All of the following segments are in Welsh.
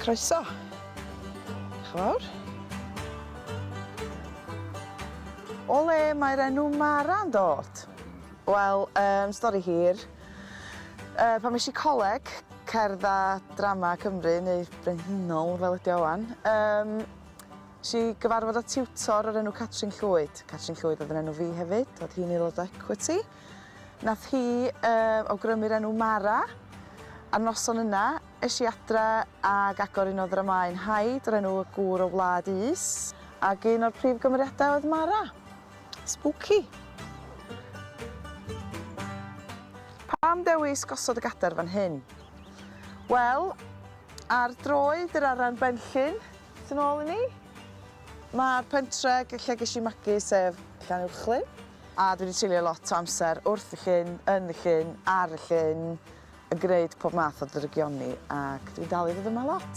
Croeso. Diolch yn fawr. O le mae'r enw Mara yn dod? Wel, stori hir. Pan mes I coleg, cerdd a drama Cymru, neu brenhinol fel ydi o wan, nes I gyfarfod â tiwtor o'r enw Catrin Llwyd. Catrin Llwyd oedd yn enw fi hefyd, oedd hi'n aelod o Equity. Nath hi awgrymu'r enw Mara. A'r noson yna, es I adre ag agor un o ddramau'n haid o'r enw y Gŵr o Wlad Is. Ac un o'r prif gymeriadau oedd Mara. Spooky. Pam dewis gosod y Gadair fan hyn? Wel, ar droed yr aran Benllyn, sy'n ôl I ni, mae'r pentre lle ges I magu sef Llanuwchlyn. A dwi wedi treulio lot o amser wrth y llyn, yn y llyn, ar y llyn, yn gwneud pob math o drygioni, ac dwi'n dal I ddod yma lot.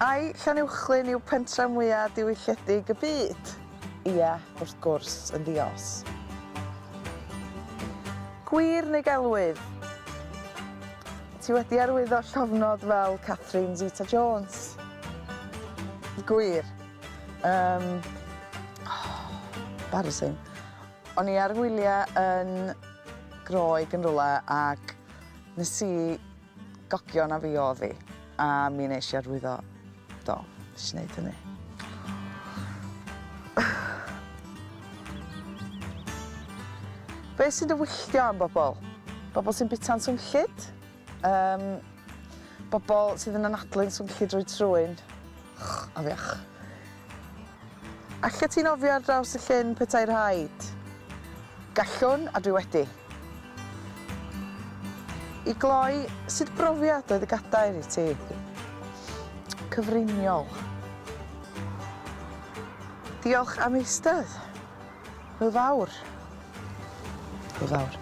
Ai Llanuwchlyn yw pentre mwyaf diwylliedig y byd? Ie, wrth gwrs, yn ddios. Gwir neu gelwydd? Ti wedi arwyddo llofnod fel Catrin Zeta-Jones? Gwir. Embarrassing. O'n I ar wyliau yn Groeg yn rwla ac nes I gogio na fi oedd hi. A mi nes I arwyddo. Do, nes I wneud hynny. Be sy'n dy wylltio am bobl? Bobl sy'n bita'n swnllyd? Bobl sydd yn anadlu'n swnllyd drwy trwyn? Afiach. Alla ti'n ofio ar draws y llyn petai'r rhaid? Gallwn, a dwi wedi. I gloi, sut brofiad oedd y Gadair I ti? Cyfriniol. Diolch am eistedd. Hwyl fawr. Hwyl fawr.